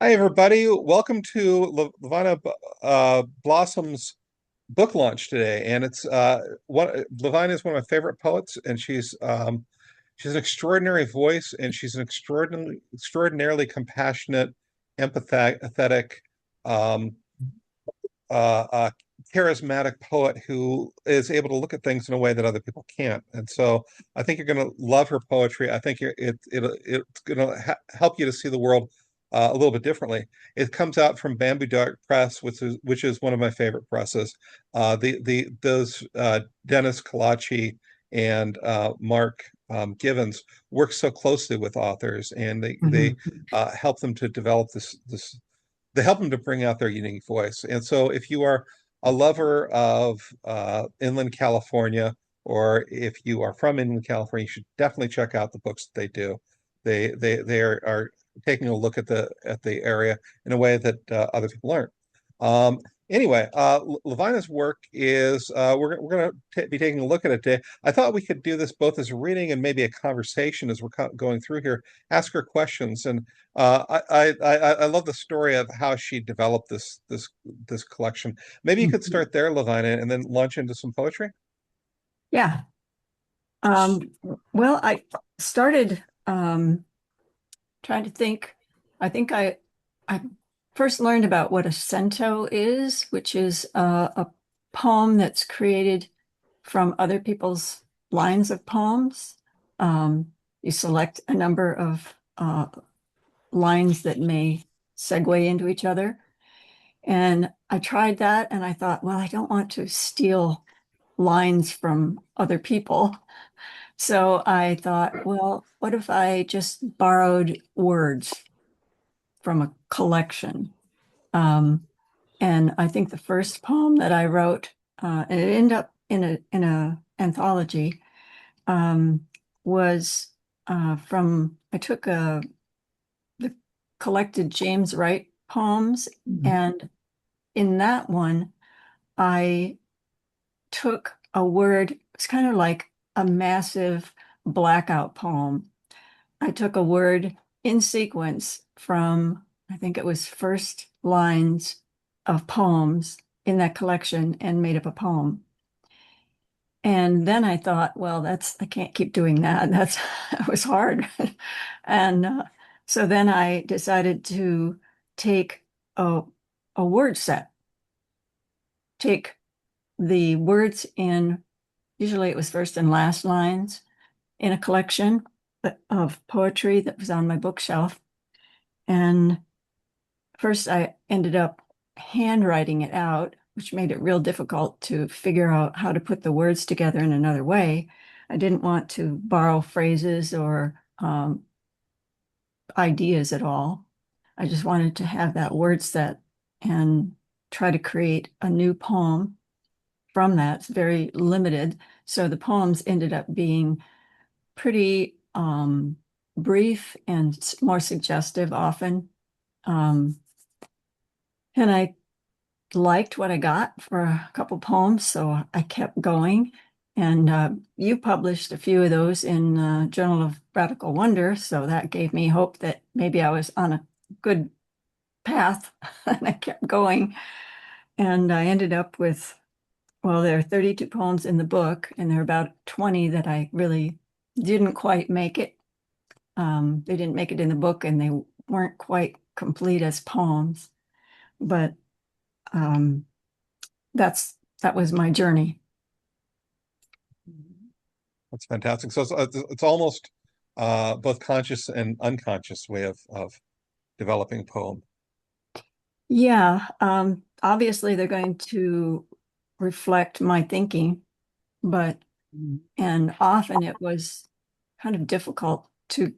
Hi, everybody. Welcome to Lavina Blossom's book launch today. And it's Lavina is one of my favorite poets, and she's an extraordinary voice, and she's an extraordinarily compassionate, empathetic, um, uh, charismatic poet who is able to look at things in a way that other people can't. And so I think you're going to love her poetry. I think it's going to help you to see the world a little bit differently. It comes out from Bamboo Dark Press, which is one of my favorite presses. The those Dennis Kalachi and Mark Givens work so closely with authors, and they Mhm. help them to develop this they help them to bring out their unique voice. And so if you are a lover of inland California, or if you are from inland California, you should definitely check out the books that they do. They are taking a look at the area in a way that other people aren't. Um, anyway, Lavina's work is we're going to be taking a look at it today. I thought we could do this both as a reading and maybe a conversation as we're going through here. Ask her questions, and I love the story of how she developed this collection. Maybe you could Mhm. start there, Lavina, and then launch into some poetry. Yeah. Um, well, I started trying to think. I think I first learned about what a cento is, which is a poem that's created from other people's lines of poems. You select a number of lines that may segue into each other. And I tried that and I thought, well, I don't want to steal lines from other people. So I thought, well, what if I just borrowed words from a collection? Um, and I think the first poem that I wrote, and it ended up in a anthology, um, was from I took the collected James Wright poems, and in that one, I took a word. It's kind of like a massive blackout poem. I took a word in sequence from, I think it was first lines of poems in that collection and made up a poem. And then I thought, well, I can't keep doing that. That was hard. And so then I decided to take a, a word set, take the words in, usually it was first and last lines in a collection of poetry that was on my bookshelf. And first, I ended up handwriting it out, which made it real difficult to figure out how to put the words together in another way. I didn't want to borrow phrases or ideas at all. I just wanted to have that word set and try to create a new poem from that. It's very limited. So the poems ended up being pretty brief and more suggestive often. Um, and I liked what I got for a couple poems, so I kept going. And you published a few of those in Journal of Radical Wonder, so that gave me hope that maybe I was on a good path, and I kept going. And I ended up with, well, there are 32 poems in the book, and there are about 20 that I really didn't quite make it. They didn't make it in the book, and they weren't quite complete as poems, but um, that was my journey. That's fantastic. So it's almost both conscious and unconscious way of developing poem. Yeah, obviously they're going to reflect my thinking, but and often it was kind of difficult to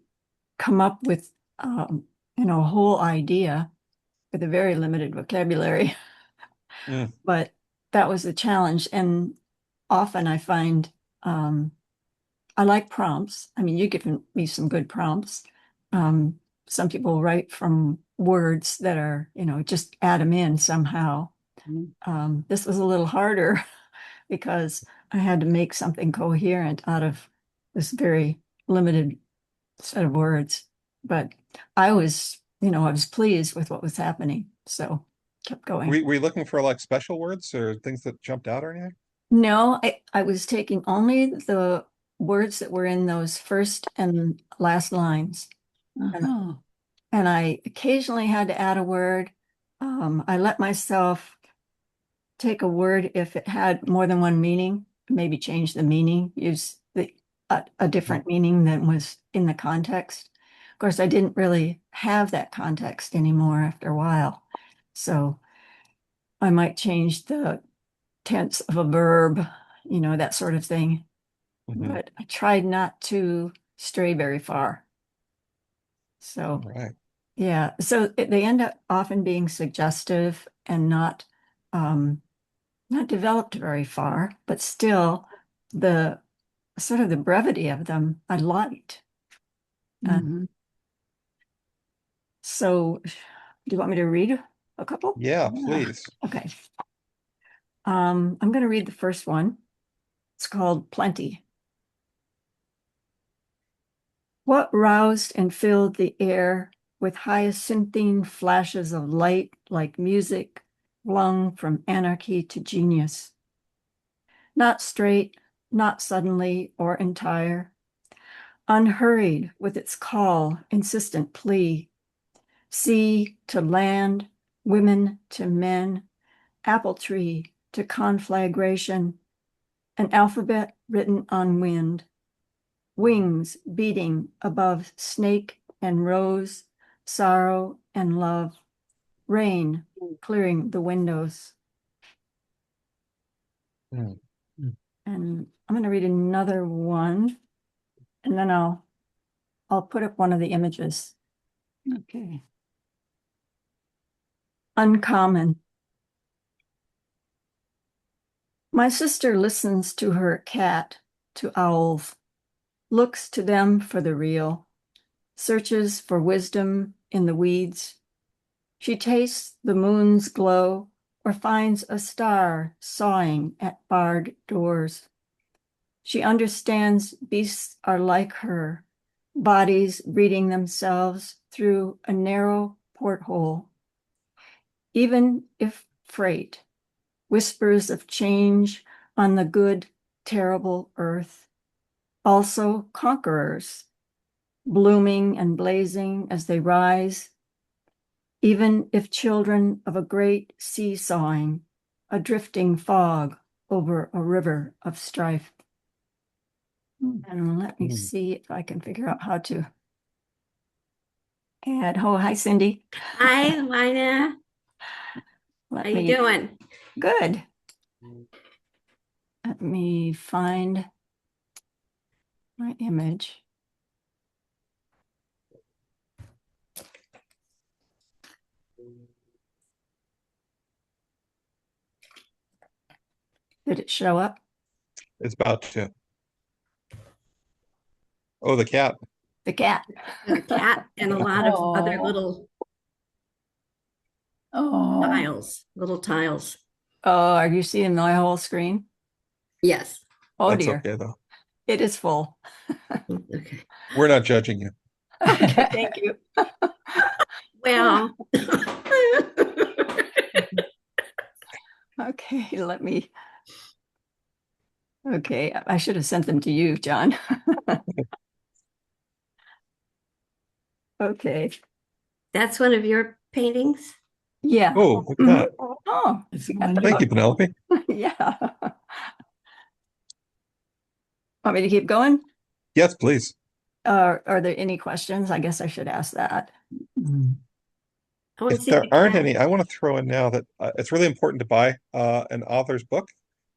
come up with a whole idea with a very limited vocabulary. Mm. But that was the challenge, and often I find um, I like prompts. I mean, you've given me some good prompts. Um, some people write from words that are, just add them in somehow. This was a little harder because I had to make something coherent out of this very limited set of words. But I was I was pleased with what was happening. So kept going. Were you looking for like special words or things that jumped out or anything? No, I was taking only the words that were in those first and last lines. And, Uh-huh. and I occasionally had to add a word. I let myself take a word if it had more than one meaning, maybe change the meaning, use a different meaning than was in the context. Of course, I didn't really have that context anymore after a while. So I might change the tense of a verb, that sort of thing. Mm-hmm. But I tried not to stray very far. All So, right. yeah. So they end up often being suggestive and not developed very far, but still the sort of the brevity of them I liked. Uh, Mhm. so do you want me to read a couple? Yeah, Yeah. please. Okay. I'm going to read the first one. It's called Plenty. What roused and filled the air with hyacinthine flashes of light like music flung from anarchy to genius? Not straight, not suddenly or entire, unhurried with its call, insistent plea. Sea to land, women to men, apple tree to conflagration, an alphabet written on wind, wings beating above snake and rose, sorrow and love, rain clearing the windows. Mm. And I'm going to read another one, and then I'll put up one of the images. Okay. Uncommon. My sister listens to her cat, to owls, looks to them for the real, searches for wisdom in the weeds. She tastes the moon's glow or finds a star sawing at barred doors. She understands beasts are like her, bodies breeding themselves through a narrow porthole. Even if freight, whispers of change on the good, terrible earth, also conquerors, blooming and blazing as they rise, even if children of a great seesawing, a drifting fog over a river of strife. And let me Mm. see if I can figure out how to add. Oh, hi, Cindy. Hi, Lavina. How Let you me, doing? good. Let me find my image. Did it show up? It's about to. Oh, the cat. The cat. Got a cat and a lot of other Oh. little Oh. tiles, little tiles. Oh, are you seeing my whole screen? Yes. Oh That's dear, okay though. it is full. Okay. We're not judging you. Okay, thank you. Well, Okay, okay, I should have sent them to you, John. Okay, that's one of your paintings. yeah. Oh, look at Mhm. that. Oh, It's you got the Thank you, wonderful. book. Penelope. Yeah. Want me to keep going? Yes, please. Are there any questions? I guess I should ask that. Mm. I want to If see there the aren't cat. any, I want to throw in now that it's really important to buy an author's book.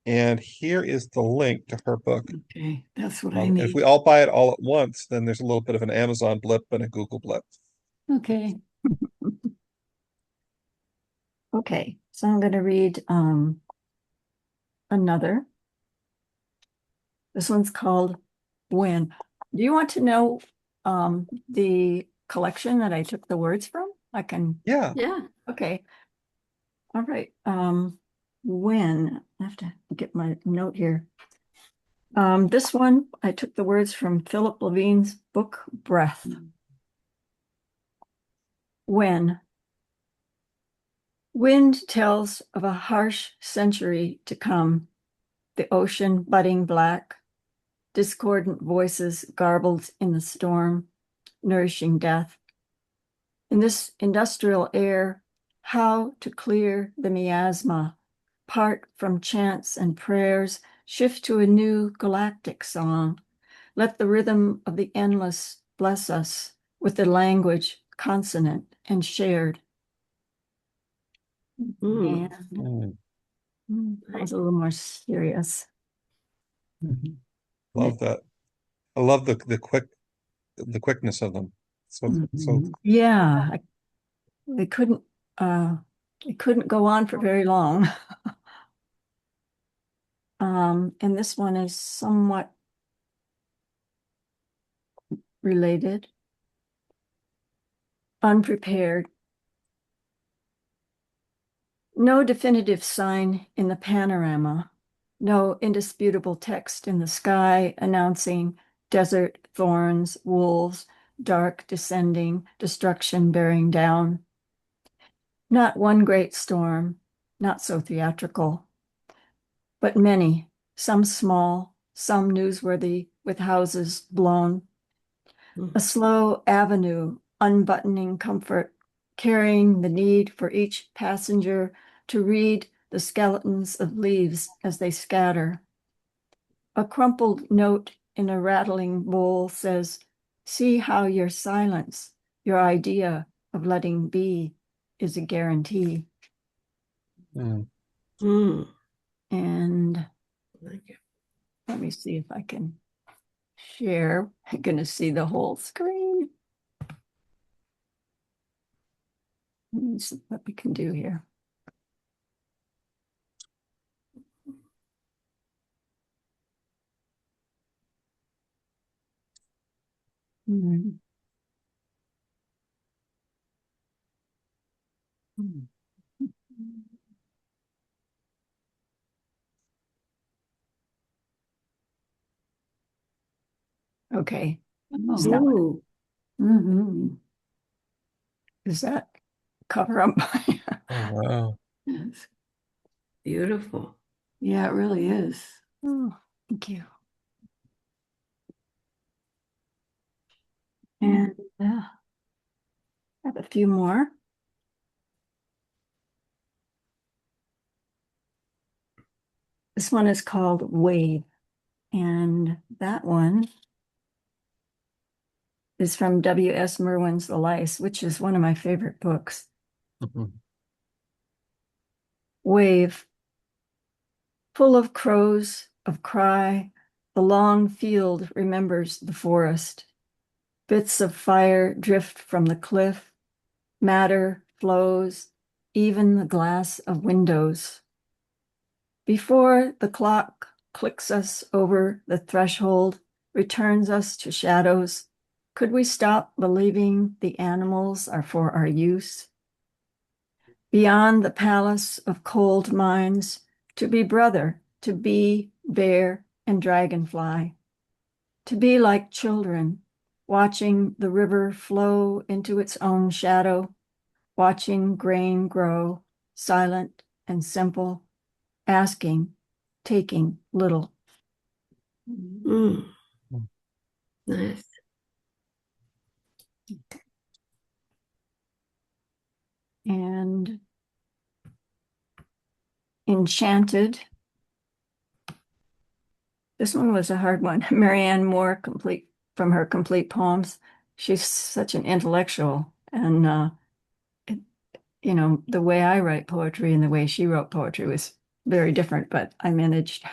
And here is the link to her book. Okay, that's what I If we need. all buy it all at once, then there's a little bit of an Amazon blip and a Google blip. Okay. Okay, so I'm going to read another. This one's called When. Do you want to know the collection that I took the words from? I can, Yeah. Yeah. okay. All right. When, I have to get my note here. This one, I took the words from Philip Levine's book, Breath. When wind tells of a harsh century to come, the ocean budding black, discordant voices garbled in the storm, nourishing death. In this industrial air, how to clear the miasma, part from chants and prayers, shift to a new galactic song. Let the rhythm of the endless bless us with the language consonant and shared. Mm. And Mm, that was a little more serious. love that. I love the quickness of them. So Yeah, they couldn't uh it couldn't go on for very long. And this one is somewhat related. Unprepared. No definitive sign in the panorama. No indisputable text in the sky announcing desert, thorns, wolves, dark descending, destruction bearing down. Not one great storm, not so theatrical, but many, some small, some newsworthy, with houses blown. A slow avenue, unbuttoning comfort, carrying the need for each passenger to read the skeletons of leaves as they scatter. A crumpled note in a rattling bowl says, "See how your silence, your idea of letting be, is a guarantee." mm. Mm. And Like it. let me see if I can share. I'm going to see the whole screen. Let me see what we can do here. Hmm. Okay. Is that, Ooh, Mhm. does that cover up my? Oh wow. Yes. beautiful. Yeah, it really is. Oh, thank you. And And I have a few more. This one is called Wave, and that one is from W.S. Merwin's The Lice, which is one of my favorite books. Mhm. Wave, full of crows, of cry, the long field remembers the forest. Bits of fire drift from the cliff, matter flows, even the glass of windows. Before the clock clicks us over the threshold, returns us to shadows, could we stop believing the animals are for our use? Beyond the palace of cold minds, to be brother, to be bear and dragonfly, to be like children, watching the river flow into its own shadow, watching grain grow, silent and simple, asking, taking little. Mm. Mm. Nice. And Enchanted. This one was a hard one. Marianne Moore, complete from her complete poems. She's such an intellectual, and it, the way I write poetry and the way she wrote poetry was very different, but I managed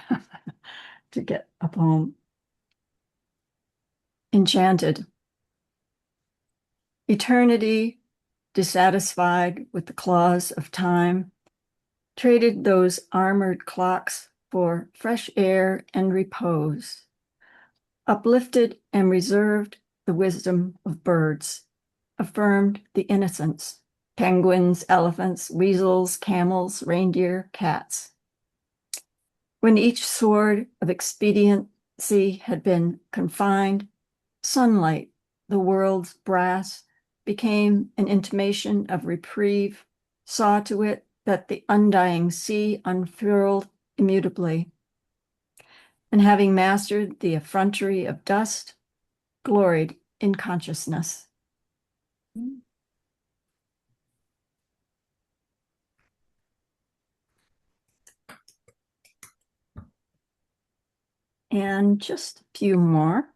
to get a poem. Enchanted. Eternity, dissatisfied with the claws of time, traded those armored clocks for fresh air and repose, uplifted and reserved the wisdom of birds, affirmed the innocence, penguins, elephants, weasels, camels, reindeer, cats. When each sword of expediency had been confined, sunlight, the world's brass, became an intimation of reprieve, saw to it that the undying sea unfurled immutably, and having mastered the effrontery of dust, gloried in consciousness. And just a few more.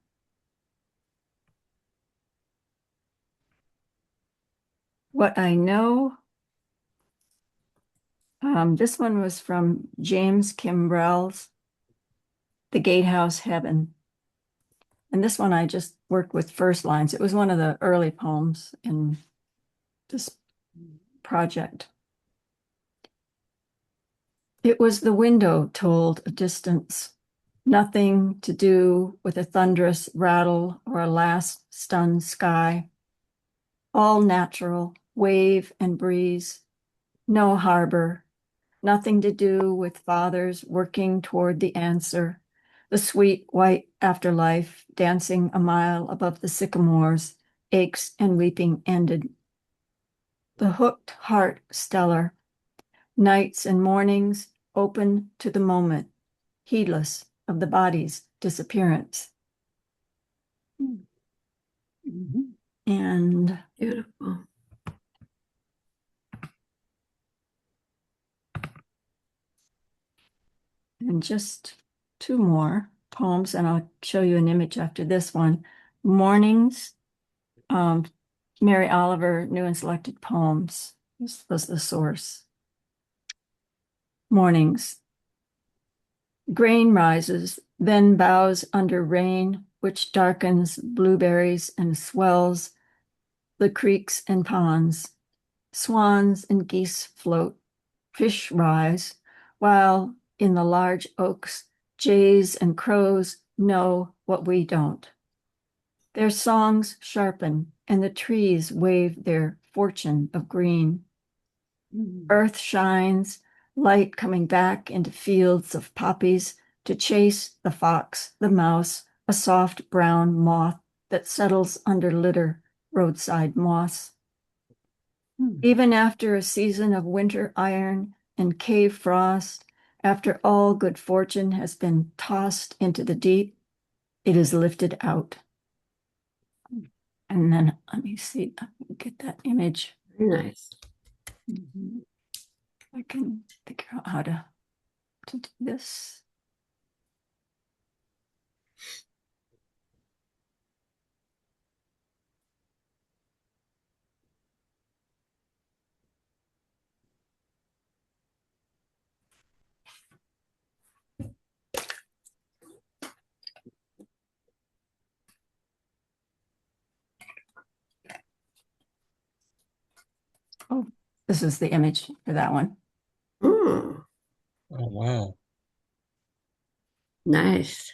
What I know, this one was from James Kimbrell's The Gatehouse Heaven. And this one I just worked with first lines. It was one of the early poems in this project. It was the window told a distance, nothing to do with a thunderous rattle or a last stunned sky. All natural, wave and breeze, no harbor, nothing to do with fathers working toward the answer, the sweet white afterlife dancing a mile above the sycamores, aches and weeping ended. The hooked heart stellar, nights and mornings open to the moment, heedless of the body's disappearance. And Beautiful. just two more poems, and I'll show you an image after this one. Mornings, Mary Oliver, New and Selected Poems. This was the source. Mornings. Grain rises, then bows under rain, which darkens blueberries and swells the creeks and ponds. Swans and geese float, fish rise, while in the large oaks, jays and crows know what we don't. Their songs sharpen, and the trees wave their fortune of green. Earth shines, light coming back into fields of poppies to chase the fox, the mouse, a soft brown moth that settles under litter, roadside moss. Even after a season of winter iron and cave frost, after all good fortune has been tossed into the deep, it is lifted out. And then let me see, get that image. Very nice. I can figure out how to do this. Oh, this is the image for that one. Mm, Oh, wow. nice.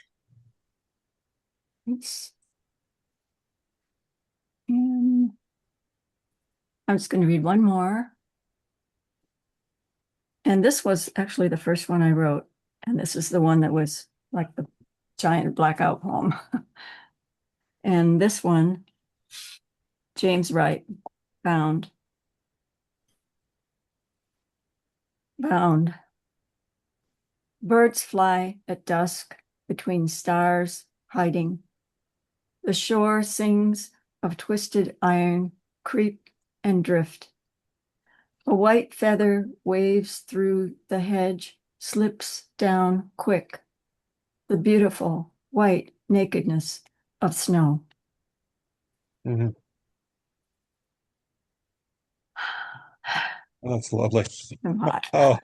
Oops. And I'm just going to read one more. And this was actually the first one I wrote. And this is the one that was like the giant blackout poem. And this one, James Wright, Bound. Bound. Birds fly at dusk between stars hiding. The shore sings of twisted iron, creep and drift. A white feather waves through the hedge, slips down quick. The beautiful white nakedness of snow. Mhm. That's lovely. Oh,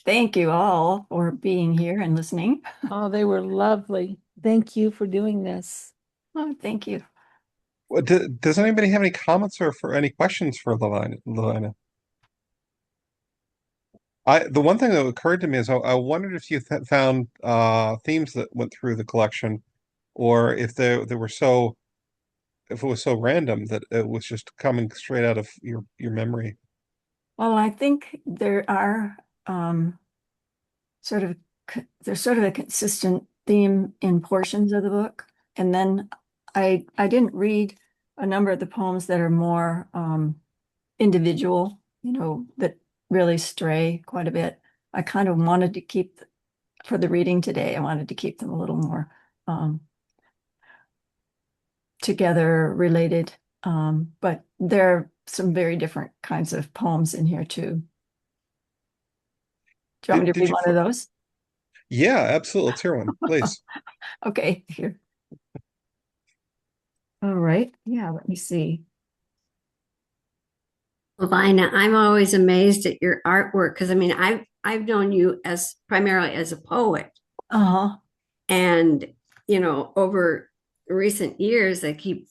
Thank you all for being here and listening. Oh, they were lovely. Thank you for doing this. Oh, thank you. does anybody have any comments or for any questions for Lavina? The one thing that occurred to me is I wondered if you found themes that went through the collection, or if they were so if it was so random that it was just coming straight out of your memory. Well, I think there are sort of there's sort of a consistent theme in portions of the book, and then I didn't read a number of the poems that are more individual, that really stray quite a bit. I kind of wanted to keep, for the reading today, I wanted to keep them a little more together, related. But there are some very different kinds of poems in here too. Do you want me to Did read you? one of those? Yeah, absolutely. Let's hear one, please. Okay, here. All right. Yeah, let me see. Lavina, I'm always amazed at your artwork because I mean I've known you as primarily as a poet, Uh-huh. and over recent years I keep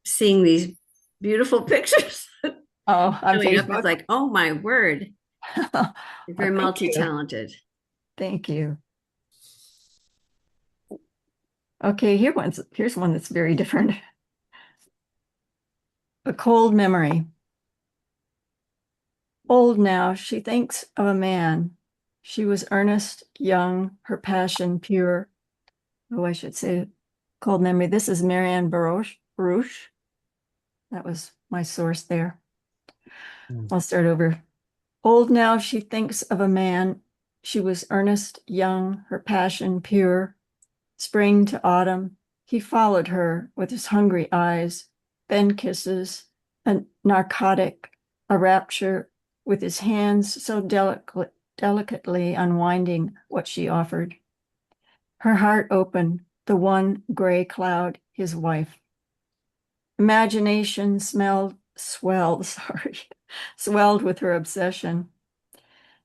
seeing these beautiful pictures Oh, on showing up. It's Facebook. like, oh my word, you're very Thank you. multi-talented. Thank you. Okay, here's one that's very different. A cold memory. Old now, she thinks of a man. She was earnest, young, her passion pure. Oh, I should say cold memory. This is Marianne Baruch. That was my source there. Mm. I'll start over. Old now, she thinks of a man. She was earnest, young, her passion pure. Spring to autumn, he followed her with his hungry eyes, then kisses, a narcotic, a rapture, with his hands so delicately unwinding what she offered. Her heart open, the one gray cloud, his wife. Imagination swelled with her obsession.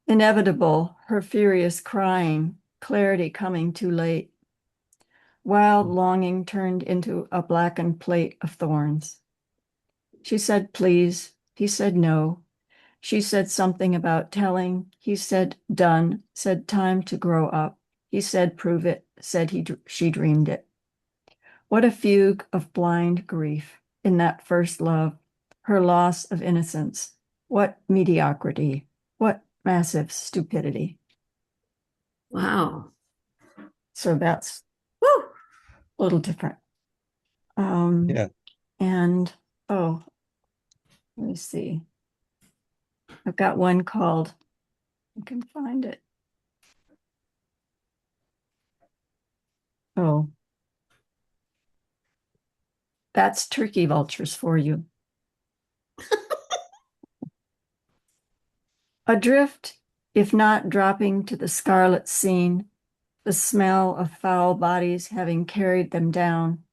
Inevitable, her furious crying, clarity coming too late. Wild longing turned into a blackened plate of thorns. She said, please. He said, no. She said something about telling. He said, done. Said, time to grow up. He said, prove it. Said she dreamed it. What a fugue of blind grief in that first love, her loss of innocence. What mediocrity. What massive stupidity. Wow. So that's Woo! a little different. Yeah. And, oh, let me see. I've got one called, I can find it. Oh, that's turkey vultures for you. Adrift, if not dropping to the scarlet scene, the smell of foul bodies having carried them down,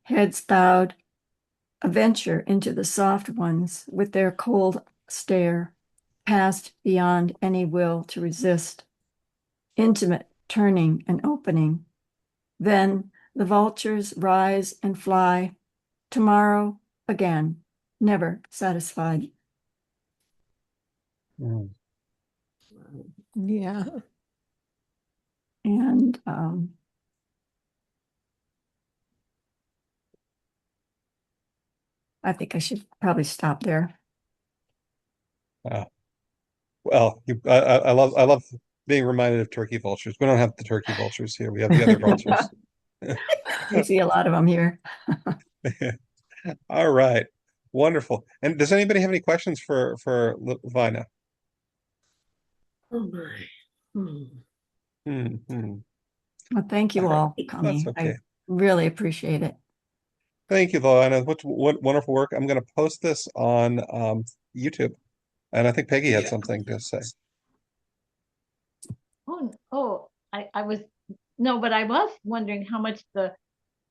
heads bowed, a venture into the soft ones with their cold stare, past beyond any will to resist, intimate turning and opening. Then the vultures rise and fly, tomorrow again, never satisfied. Mm. Yeah. And I think I should probably stop there. Wow. Well, I love being reminded of turkey vultures. We don't have the turkey vultures here. We have the other vultures. We see a lot of them here. All right. Wonderful. And does anybody have any questions for Lavina? Oh my. Hmm. Hmm. Well, thank you all for That's coming. okay. I really appreciate it. Thank you, Lavina. What wonderful work. I'm going to post this on YouTube. And I think Peggy had something to say. I was no, but I was wondering how much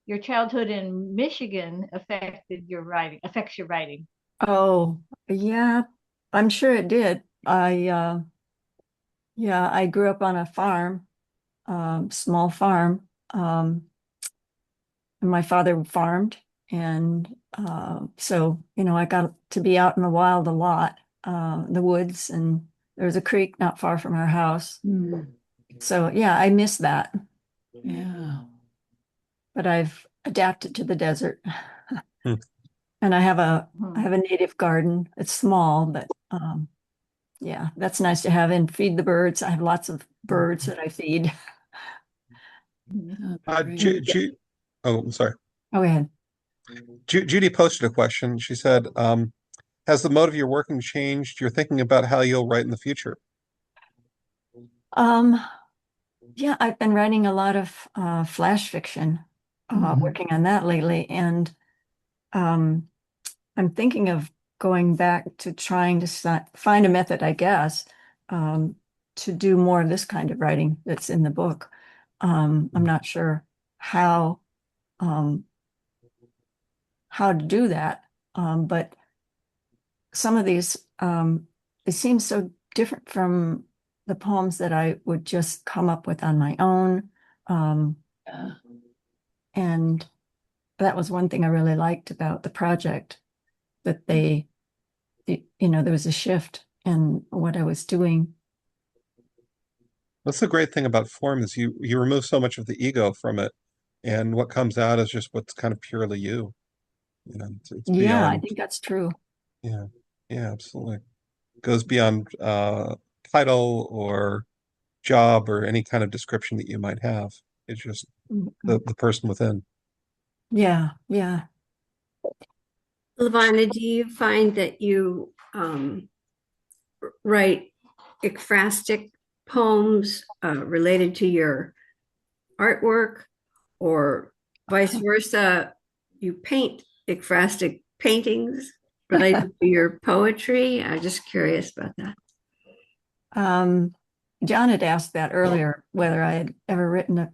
your childhood in Michigan affects your writing. Oh, yeah, I'm sure it did. Yeah, I grew up on a farm, small farm. And my father farmed, and so I got to be out in the wild a lot, the woods, and there was a creek not far from our house. So yeah, I miss that, Yeah. but I've adapted to the desert. Hmm. And I have a Hmm. native garden. It's small, but yeah, that's nice to have, and feed the birds. I have lots of birds that I feed. Yeah, Uh, great. Ju Ju oh, I'm sorry. Go ahead. Judy posted a question. She said, has the mode of your working changed? You're thinking about how you'll write in the future. Um, yeah, I've been writing a lot of flash fiction, working on that lately, and um, I'm thinking of going back to trying to find a method, I guess, um, to do more of this kind of writing that's in the book. I'm not sure how um, how to do that, but some of these it seems so different from the poems that I would just come up with on my own. Um, Yeah. and that was one thing I really liked about the project, that there was a shift in what I was doing. That's the great thing about form is you remove so much of the ego from it, and what comes out is just what's kind of purely you. It's Yeah, I beyond. think that's true. Yeah, yeah, absolutely. Goes beyond title or job or any kind of description that you might have. It's just Mhm. the person within. Yeah, yeah. Lavina, do you find that you write ekphrastic poems related to your artwork, or vice versa? You paint ekphrastic paintings related to your poetry? I'm just curious about that. Um, John had asked that earlier, whether I had ever written a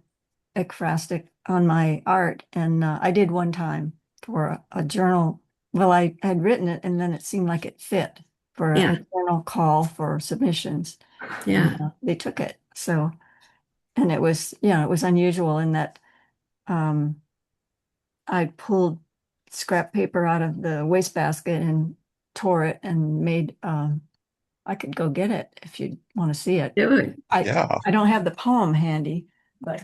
ekphrastic on my art, and I did one time for a journal. Well, I had written it, and then it seemed like it fit for Yeah, a journal call for submissions, and yeah. they took it. So, and it was, it was unusual in that um, I pulled scrap paper out of the wastebasket and tore it and made. I could go get it if you want to see it. Do it. I Yeah. I don't have the poem handy, but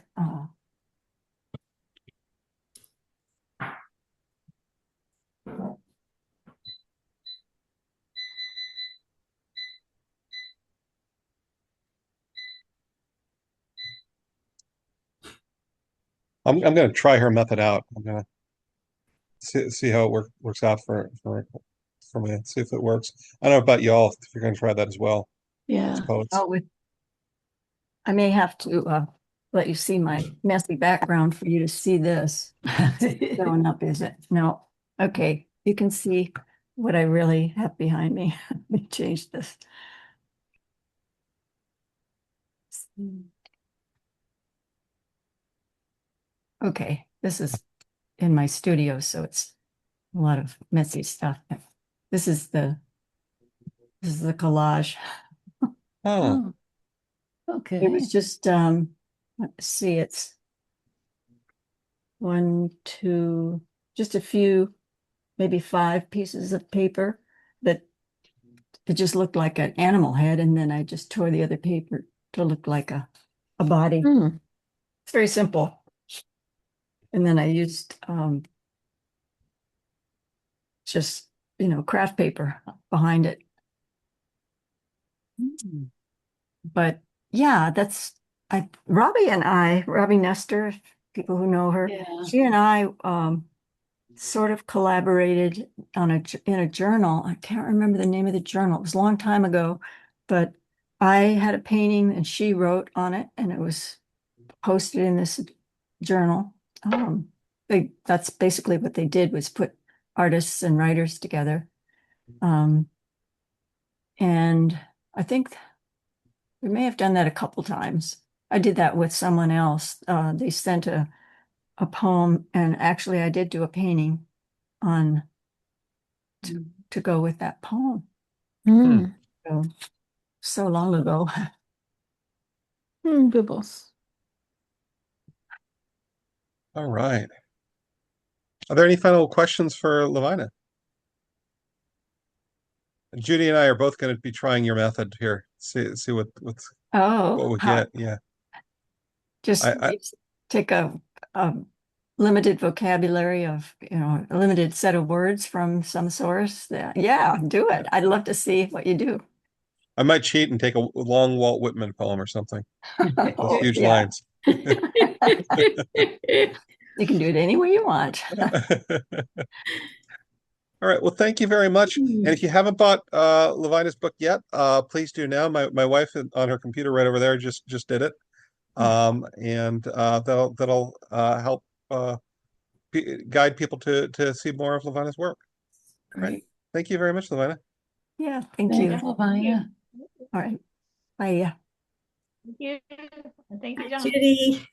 I'm going to try her method out. I'm going to see how it works out for me. See if it works. I don't know about y'all if you're going to try that as well as Yeah. poets. oh, I may have to let you see my messy background for you to see this. Showing up, is it? No. Okay, you can see what I really have behind me. Let me change this. Okay, this is in my studio, so it's a lot of messy stuff. This is the this is the collage. Oh, Oh, It okay. was just let's see, it's one, two, just a few, maybe five pieces of paper that it just looked like an animal head, and then I just tore the other paper to look like a body. Hmm. It's very simple. And then I used just, craft paper behind it. Mm. But yeah, Robbie Nestor, people who know her, Yeah. she and I sort of collaborated in a journal. I can't remember the name of the journal. It was a long time ago, but I had a painting and she wrote on it, and it was posted in this journal. That's basically what they did, was put artists and writers together. Um, and I think we may have done that a couple times. I did that with someone else. They sent a poem, and actually I did do a painting on to go with that poem. Hmm. So, so long ago. Hmm, Bibbles. all right. Are there any final questions for Lavina? Judy and I are both going to be trying your method here. See Oh, what we get. Yeah. just I take a limited vocabulary of, a limited set of words from some source. Yeah, do it. I'd love to see what you do. I might cheat and take a long Walt Whitman poem or something. Those huge Yeah. lines. You can do it any way you want. All right. Well, thank you very much. And if you haven't bought Lavina's book yet, please do now. My wife on her computer right over there just did it. And that'll help guide people to see more of Lavina's work. All right. Great. Thank you very much, Lavina. Yeah, thank you. Thanks, Lavina. All right. Bye. Thank you. And thank you, Hi, John. Judy.